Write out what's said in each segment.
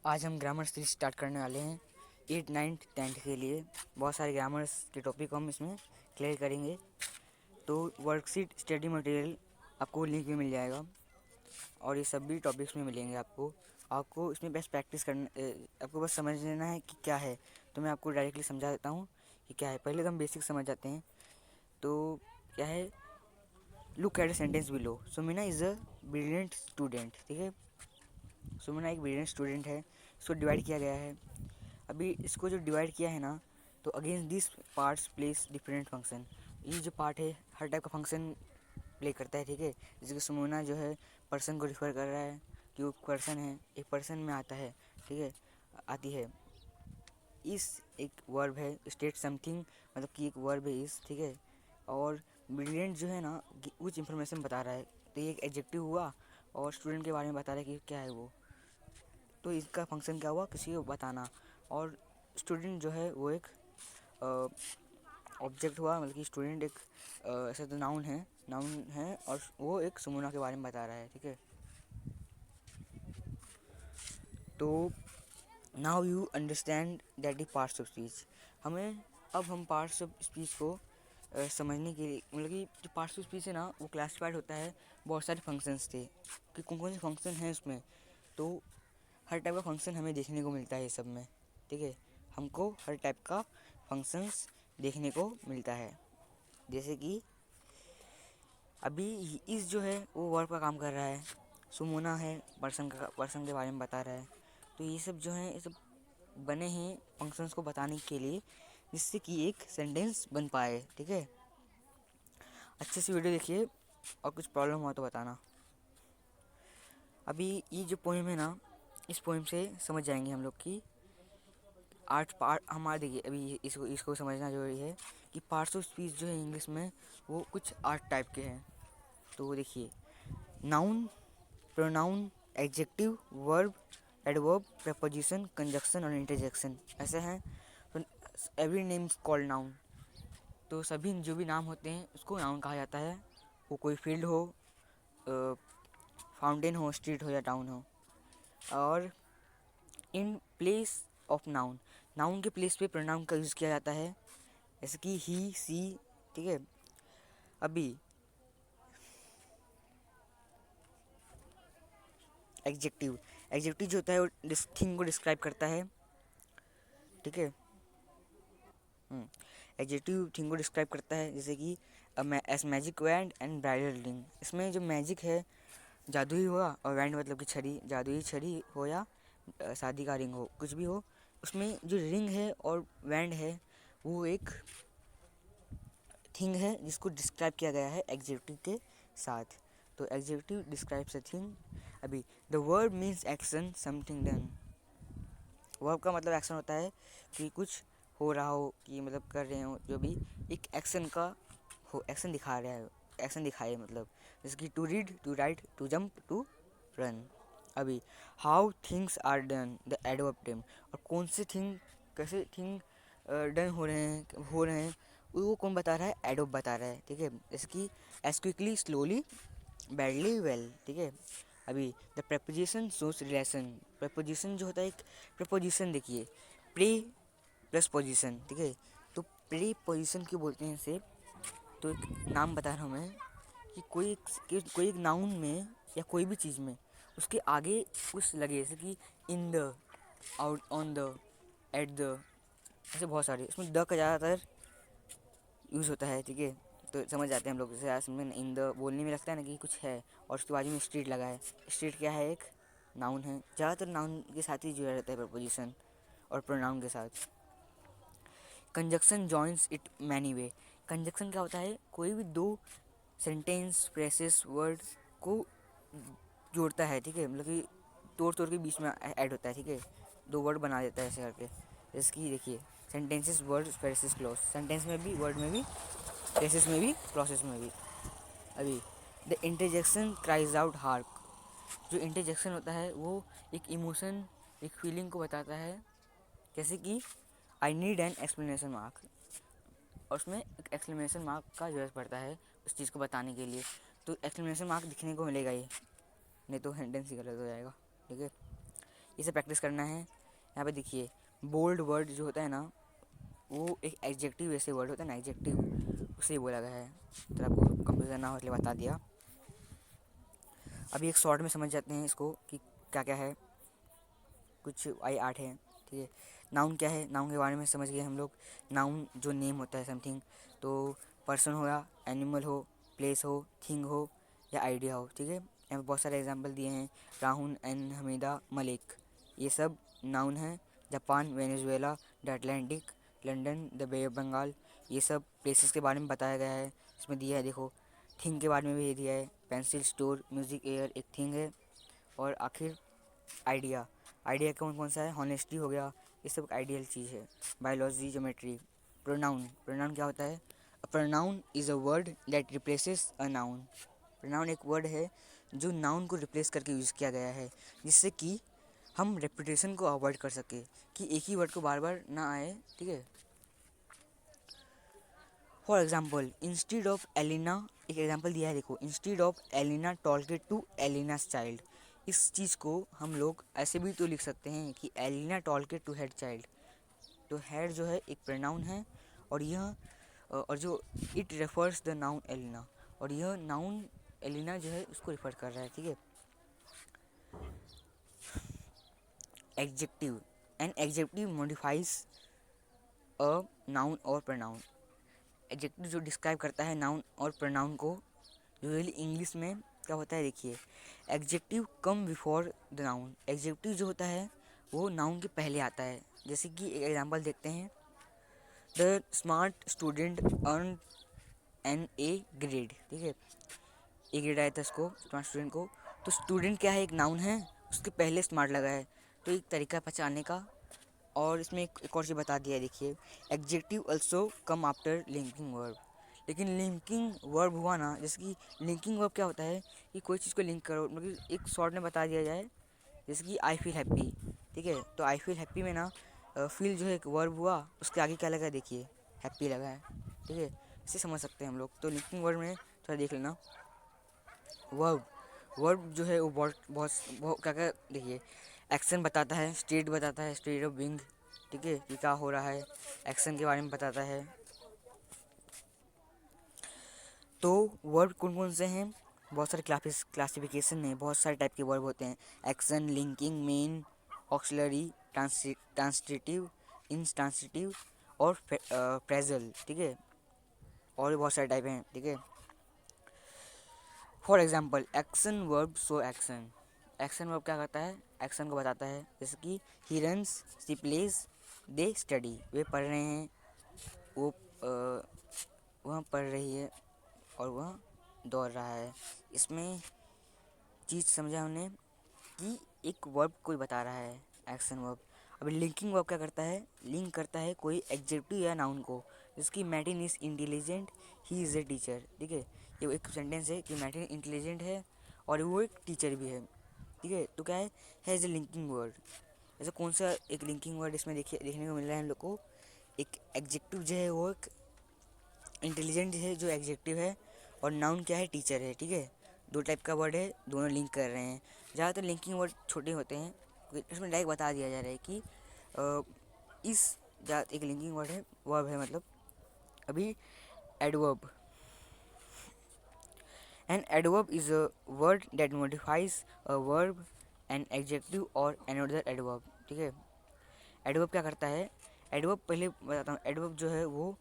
आज हम grammar series start करने वाले हैं 8, 9, 10 के लिए। बहुत सारे ग्रामर्स के टॉपिक को हम इसमें क्लियर करेंगे। तो वर्कशीट स्टडी मटेरियल आपको लिंक में मिल जाएगा और ये सभी टॉपिक्स में मिलेंगे आपको। आपको इसमें बस प्रैक्टिस करना, आपको बस समझ लेना है कि क्या है। तो मैं आपको डायरेक्टली समझा देता हूँ कि क्या है। पहले तो हम बेसिक समझ जाते हैं। तो क्या है, look at the sentence below. Sumina is a brilliant student. ठीक है, सुमिना एक ब्रिलियंट स्टूडेंट है। इसको डिवाइड किया गया है। अभी इसको जो डिवाइड किया है ना, तो against this parts place different function. ये जो पार्ट है हर टाइप का फंक्शन प्ले करता है। ठीक है, जैसे कि सुमोना जो है पर्सन को रिफर कर रहा है कि वो पर्सन है, एक पर्सन में आता है। ठीक है, आती है। इस एक वर्ब है, स्टेट समथिंग, मतलब कि एक वर्ब है इस। ठीक है, और ब्रिलियंट जो है ना कुछ इन्फॉर्मेशन बता रहा है। तो ये एक एडजेक्टिव हुआ और स्टूडेंट के बारे में बता रहा है कि क्या है वो। तो इसका फंक्शन क्या हुआ, किसी को बताना। और स्टूडेंट जो है वो एक ऑब्जेक्ट हुआ, मतलब कि स्टूडेंट एक ऐसा तो नाउन है और वो एक सुमुना के बारे में बता रहा है। ठीक है, तो now you understand that the parts of speech. हम पार्ट्स ऑफ स्पीच को समझने के लिए, मतलब कि जो पार्ट्स ऑफ स्पीच है ना वो क्लासिफाइड होता है। बहुत सारे फंक्शंस थे कि कौन कौन से फंक्शन हैं उसमें। तो हर टाइप का फंक्शन हमें देखने को मिलता है ये सब में। ठीक है, हमको हर टाइप का फंक्शंस देखने को मिलता है। जैसे कि अभी इस जो है वो वर्ब का काम कर रहा है, सुमोना है पर्सन के बारे में बता रहा है। तो ये सब जो है ये सब बने हैं फंक्शंस को बताने के लिए, जिससे कि एक सेंटेंस बन पाए। ठीक है, अच्छे से वीडियो देखिए और कुछ प्रॉब्लम हुआ तो बताना। अभी ये जो पोएम है ना, इस पोएम से समझ जाएंगे हम लोग कि आर्ट पार्ट हमारे। देखिए अभी इसको इसको समझना जरूरी है कि पार्ट्स ऑफ स्पीच जो है इंग्लिश में वो कुछ आर्ट टाइप के हैं। तो वो देखिए, noun, pronoun, adjective, verb, adverb, preposition, conjunction और इंटरजेक्शन ऐसे हैं। तो every name is called noun. तो सभी जो भी नाम होते हैं उसको नाउन कहा जाता है। वो कोई फील्ड हो, फाउंटेन हो, स्ट्रीट हो या टाउन हो। और in place of noun, noun के प्लेस पे प्रोनाउन का यूज़ किया जाता है, जैसे कि ही, सी। ठीक है, अभी एग्जेक्टिव, एग्जेक्टिव जो होता है वो थिंग को डिस्क्राइब करता है। ठीक है, एग्जेक्टिव थिंग को डिस्क्राइब करता है, जैसे कि S magic wand and bridal ring. इसमें जो मैजिक है जादुई हुआ, और वैंड मतलब कि छड़ी, जादुई छड़ी हो या शादी का रिंग हो, कुछ भी हो। उसमें जो रिंग है और वैंड है वो एक थिंग है जिसको डिस्क्राइब किया गया है एग्जेक्टिव के साथ। तो एग्जेक्टिव डिस्क्राइब्स अ थिंग। अभी the verb means action, something done. Verb का मतलब एक्शन होता है कि कुछ हो रहा हो, कि मतलब कर रहे हो जो भी, एक एक्शन का हो, एक्शन दिखा रहा है, एक्शन दिखाए मतलब। जैसे कि to read, to write, to jump, to run. अभी how things are done, the adverb टेम। और कौन से थिंग, कैसे थिंग डन हो रहे हैं वो कौन बता रहा है, एडवर्ब बता रहा है। ठीक है, जैसे कि as quickly, slowly, badly, well. ठीक है, अभी the preposition shows relation. Preposition जो होता है, एक प्रपोजिशन देखिए, प्री प्लस पोजिशन। ठीक है, तो प्री पोजिशन क्यों बोलते हैं इसे, तो एक नाम बता रहा हूँ मैं कि कोई एक नाउन में या कोई भी चीज़ में उसके आगे कुछ लगे, जैसे कि in the, out, on the, at the, ऐसे बहुत सारे। इसमें द का ज़्यादातर यूज़ होता है। ठीक है, तो समझ जाते हैं हम लोग। जैसे आज में इन द बोलने में लगता है ना कि कुछ है, और उसके बाजू में स्ट्रीट लगा है। स्ट्रीट क्या है, एक नाउन है। ज़्यादातर नाउन के साथ ही जुड़ा रहता है प्रपोजिशन और प्रोनाउन के साथ। Conjunction joins it many way. Conjunction क्या होता है, कोई भी दो सेंटेंस, फ्रेसेस, वर्ड को जोड़ता है। ठीक है, मतलब कि तोड़ तोड़ के बीच में ऐड होता है। ठीक है, दो वर्ड बना देता है ऐसे करके। जैसे कि देखिए, sentences, word, phrases, clause. Sentence में भी, वर्ड में भी, फ्रेसेस में भी, क्लॉसेस में भी। अभी the interjection cries out hark. जो इंटरजेक्शन होता है वो एक इमोशन, एक फीलिंग को बताता है, जैसे कि I need an explanation mark. और उसमें एक एक्सक्लेमेशन मार्क का ज़रूरत पड़ता है उस चीज़ को बताने के लिए। तो एक्सक्लेमेशन मार्क दिखने को मिलेगा ही, नहीं तो सेंटेंस ही गलत हो जाएगा। ठीक है, इसे प्रैक्टिस करना है। यहाँ पे देखिए बोल्ड वर्ड जो होता है ना, वो एक एडजेक्टिव ऐसे वर्ड होता है ना, एडजेक्टिव, उसे बोला गया है। तो आपको कंफ्यूजन ना हो इसलिए बता दिया। अभी एक शॉर्ट में समझ जाते हैं इसको कि क्या क्या है। कुछ आई आर्ट है, ठीक है। नाउन क्या है, नाउन के बारे में समझ गए हम लोग। नाउन जो नेम होता है समथिंग, तो पर्सन हो या एनिमल हो, प्लेस हो, थिंग हो या आइडिया हो, ठीक है। यहाँ पे बहुत सारे एग्जांपल दिए हैं, राहुल एंड हमीदा मलिक, ये सब नाउन है। Japan, Venezuela, the Atlantic, London, the Bay of Bengal, ये सब प्लेसेस के बारे में बताया गया है। इसमें दिया है देखो, थिंग के बारे में भी दिया है, पेंसिल, स्टोर, म्यूजिक, एयर एक थिंग है। और आखिर आइडिया, आइडिया कौन कौन सा है, हॉनेस्टी हो गया, ये सब आइडियल चीज़ है। Biology, geometry. प्रोनाउन, प्रोनाउन क्या होता है, a pronoun is a word that replaces a noun. Pronoun एक वर्ड है जो नाउन को रिप्लेस करके यूज़ किया गया है, जिससे कि हम रेपिटेशन को अवॉइड कर सके, कि एक ही वर्ड को बार बार ना आए, ठीक है। For example, instead of Elina, एक एग्जाम्पल दिया है देखो, instead of Elina talked to Elina's child. इस चीज़ को हम लोग ऐसे भी तो लिख सकते हैं कि Elina talked to her child. तो हेड जो है एक प्रोनाउन है, और यह और जो it refers the noun Elina, और यह नाउन एलिना जो है उसको रिफर कर रहा है, ठीक है। Adjective, an adjective modifies a noun और प्रोनाउन। एडजेक्टिव जो डिस्क्राइब करता है नाउन और प्रोनाउन को, यूजुअली इंग्लिश में क्या होता है देखिए, adjective come before the noun. Adjective जो होता है वो नाउन के पहले आता है। जैसे कि एक एग्जांपल देखते हैं, the smart student earn an A grade, ठीक है। ए ग्रेड आया था उसको, स्मार्ट स्टूडेंट को। तो स्टूडेंट क्या है, एक नाउन है, उसके पहले स्मार्ट लगा है, तो एक तरीका पहचानने का। और इसमें एक और चीज़ बता दिया है देखिए, adjective also come after linking verb. लेकिन लिंकिंग वर्ब हुआ ना, जैसे कि लिंकिंग वर्ब क्या होता है कि कोई चीज़ को लिंक करो, मतलब एक शॉर्ट में बता दिया जाए, जैसे कि आई फील हैप्पी, ठीक है। तो आई फील हैप्पी में ना फील जो है एक वर्ब हुआ, उसके आगे क्या लगा है देखिए, हैप्पी लगा है, ठीक है। इसे समझ सकते हैं हम लोग। तो लिंकिंग वर्ड में थोड़ा देख लेना। वर्ब, वर्ब जो है वो बहुत बहुत बहुत क्या क्या देखिए, एक्शन बताता है, स्टेट बताता है, स्टेट ऑफ बीइंग, ठीक है, कि क्या हो रहा है, एक्शन के बारे में बताता है। तो वर्ब कौन कौन से हैं, बहुत सारे क्लासिफिकेशन है, बहुत सारे टाइप के वर्ब होते हैं। Action, linking, main, auxiliary, transitive, intransitive और फ्रेजल, ठीक है। और भी बहुत सारे टाइप हैं, ठीक है। For example, action verb show action. Action verb क्या करता है, एक्शन को बताता है। जैसे कि he runs, she plays, they study, वे पढ़ रहे हैं, वो वह पढ़ रही है, और वह दौड़ रहा है। इसमें चीज़ समझा हमने कि एक वर्ब कोई बता रहा है, एक्शन वर्ब। अभी लिंकिंग वर्ब क्या करता है, लिंक करता है कोई एडजेक्टिव या नाउन को। जिसकी मैटिन is intelligent, he is a teacher, ठीक है। ये एक सेंटेंस है कि मैटिन इंटेलिजेंट है और वो एक टीचर भी है, ठीक है। तो क्या है एज ए लिंकिंग वर्ड। ऐसा कौन सा एक लिंकिंग वर्ड इसमें देखिए देखने को मिल रहा है हम लोग को। एक एडजेक्टिव जो है वो एक इंटेलिजेंट है जो एडजेक्टिव है, और नाउन क्या है, टीचर है, ठीक है। दो टाइप का वर्ड है, दोनों लिंक कर रहे हैं। ज़्यादातर लिंकिंग वर्ड छोटे होते हैं, इसमें डायरेक्ट बता दिया जा रहा है कि इस एक लिंकिंग वर्ड है, वर्ब है मतलब। अभी adverb, an adverb is a word that modifies a verb, an adjective और अनदर एडवर्ब, ठीक है। एडवर्ब क्या करता है, एडवर्ब पहले बताता हूँ। एडवर्ब जो है वो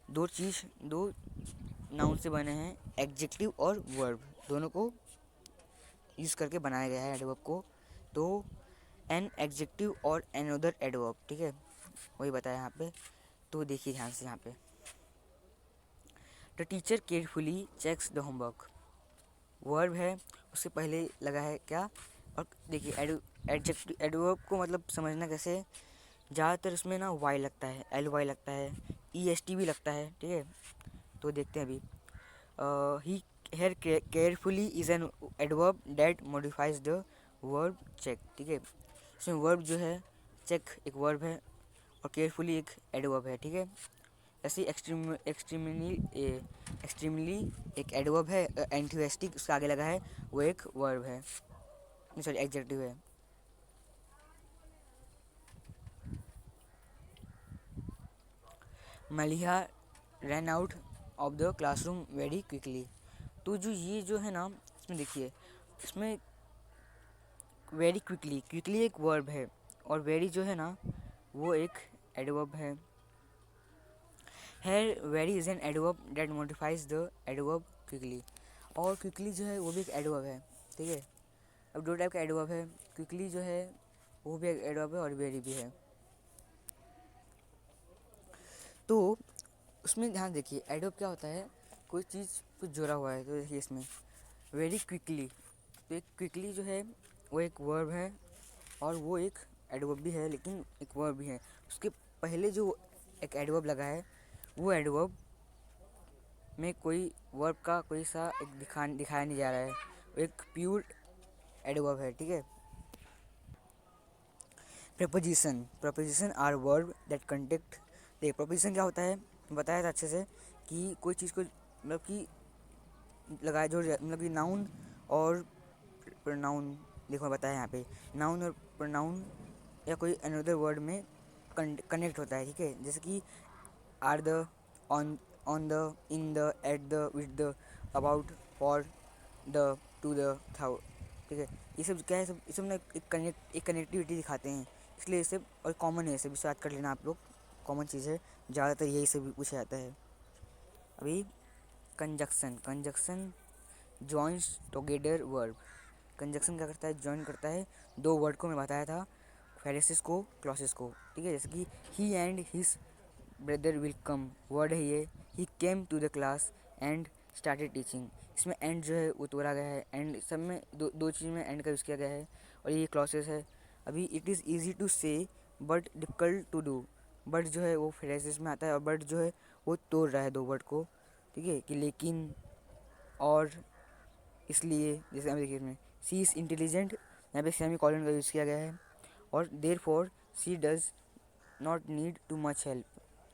दो नाउन से बने हैं, एडजेक्टिव और वर्ब, दोनों को यूज़ करके बनाया गया है एडवर्ब को। तो एन एडजेक्टिव और अनदर एडवर्ब, ठीक है, वही बताया यहाँ पे। तो देखिए ध्यान से यहाँ पे, the teacher carefully checks the homework, verb है, उससे पहले लगा है क्या। और देखिए एडजेक्टिव एडवर्ब को मतलब समझना कैसे, ज़्यादातर उसमें ना वाई लगता है, एल वाई लगता है, ई एस टी भी लगता है, ठीक है। तो देखते हैं अभी, he hear carefully is an adverb that modifies the verb check, ठीक है। इसमें वर्ब जो है चेक एक वर्ब है, और केयरफुली एक एडवर्ब है, ठीक है। ऐसे एक्सट्रीमली एक एडवर्ब है, एंथुसियास्टिक उसके आगे लगा है, वो एक वर्ब है, सॉरी एडजेक्टिव है। Maliha run out of the classroom very quickly. तो जो ये जो है ना, इसमें देखिए, इसमें वेरी क्विकली, क्विकली एक वर्ब है और वेरी जो है ना वो एक एडवर्ब है। Here very is an adverb that modifies the adverb quickly. और क्विकली जो है वो भी एक एडवर्ब है, ठीक है। अब दो टाइप का एडवर्ब है, क्विकली जो है वो भी एक एडवर्ब है और वेरी भी है। तो उसमें ध्यान देखिए, एडवर्ब क्या होता है, कोई चीज़ कुछ जुड़ा हुआ है। तो देखिए इसमें वेरी क्विकली, तो एक क्विकली जो है वो एक वर्ब है और वो एक एडवर्ब भी है, लेकिन एक वर्ब भी है। उसके पहले जो एक एडवर्ब लगा है वो एडवर्ब में कोई वर्ब का कोई सा एक दिखाया नहीं जा रहा है, वो एक प्योर एडवर्ब है, ठीक है। Preposition, preposition are verb that contact. देख प्रपोजिशन क्या होता है, बताया था अच्छे से कि कोई चीज़ को मतलब कि लगाया जो मतलब कि नाउन और प्रोनाउन, देखो बताया यहाँ पे नाउन और प्रोनाउन या कोई अनदर वर्ड में कनेक्ट होता है, ठीक है। जैसे कि are the, on the, in the, at the, with the, about, for the, to the, though, ठीक है। ये सब क्या है, सब ये सब ना एक कनेक्टिविटी दिखाते हैं, इसलिए ये सब और कॉमन है, ये सब इसे याद कर लेना आप लोग, कॉमन चीज़ है, ज़्यादातर यही सब पूछा जाता है। अभी conjunction, conjunction joins together verb. Conjunction क्या करता है, जॉइन करता है दो वर्ड को, मैं बताया था, फ्रेजेस को, क्लॉसेस को, ठीक है। जैसे कि he and his brother will come, word है ये, he came to the class and started teaching. इसमें एंड जो है वो तोड़ा गया है, एंड सब में दो चीज़ में एंड का यूज़ किया गया है और ये क्लॉसेस है। अभी it is easy to say but difficult to do, but जो है वो फ्रेजेस में आता है और बट जो है वो तोड़ रहा है दो वर्ड को, ठीक है। कि लेकिन, और, इसलिए, जैसे हम देखिए इसमें सी इज़ इंटेलिजेंट, यहाँ पे सेमी कॉलन का यूज़ किया गया है, और therefore she does not need too much help,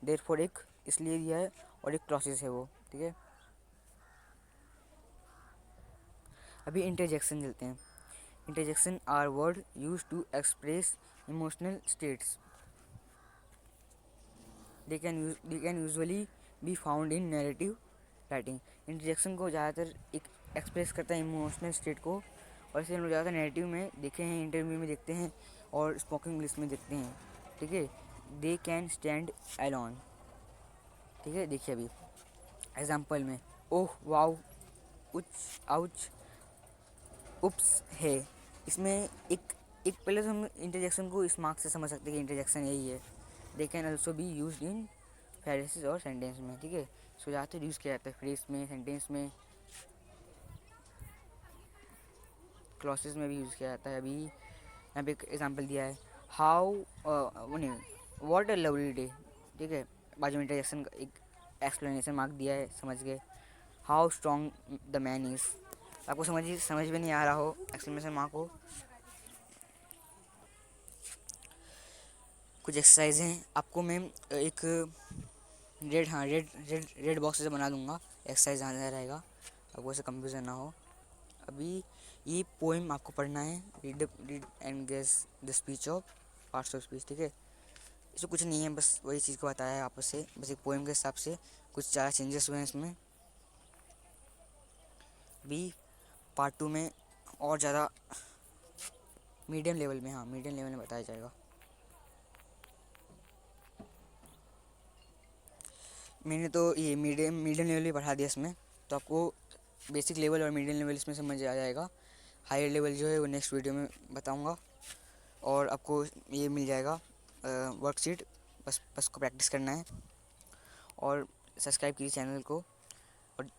therefore एक इसलिए दिया है और एक क्लॉसेस है वो, ठीक है। अभी इंटरजेक्शन चलते हैं। Interjection are word use to express emotional states, they can usually be found in narrative writing. Interjection को ज़्यादातर एक एक्सप्रेस करता है इमोशनल स्टेट को, और इसे हम लोग ज़्यादातर नैरेटिव में देखे हैं, इंटरव्यू में देखते हैं और स्पोकन इंग्लिश में देखते हैं, ठीक है। दे कैन स्टैंड अलोन, ठीक है। देखिए अभी एग्जाम्पल में, ओह वाओ, उच, आउच, उप्स है। इसमें एक पहले तो हम इंटरजेक्शन को इस मार्क्स से समझ सकते हैं कि इंटरजेक्शन यही है। They can also be use in phrases और सेंटेंस में, ठीक है। सो ज़्यादातर यूज़ किया जाता है फ्रेज में, सेंटेंस में, क्लॉसेस में भी यूज़ किया जाता है। अभी यहाँ पे एक एग्जांपल दिया है, हाउ वो नहीं, व्हाट अ लवली डे, ठीक है। बाजू में इंटरजेक्शन का एक एक्सप्लेनेशन मार्क दिया है, समझ गए। How strong the man is, आपको समझ में नहीं आ रहा हो एक्सप्लेनेशन मार्क हो। कुछ एक्सरसाइज हैं आपको मैं एक रेड, हाँ रेड बॉक्स से बना दूंगा, एक्सरसाइज आने रहेगा, आपको ऐसे कंफ्यूजन ना हो। अभी ये पोइम आपको पढ़ना है, read and guess the speech of parts of speech, ठीक है। इसमें कुछ नहीं है, बस वही चीज़ को बताया है आपस से, बस एक पोइम के हिसाब से कुछ 4 चेंजेस हुए हैं इसमें। अभी पार्ट 2 में और ज़्यादा मीडियम लेवल में, हाँ मीडियम लेवल में बताया जाएगा। मैंने तो ये मीडियम लेवल भी पढ़ा दिया इसमें, तो आपको बेसिक लेवल और मीडियम लेवल इसमें समझ आ जाएगा। हायर लेवल जो है वो नेक्स्ट वीडियो में बताऊंगा, और आपको ये मिल जाएगा वर्कशीट, बस को प्रैक्टिस करना है और सब्सक्राइब कीजिए चैनल को। और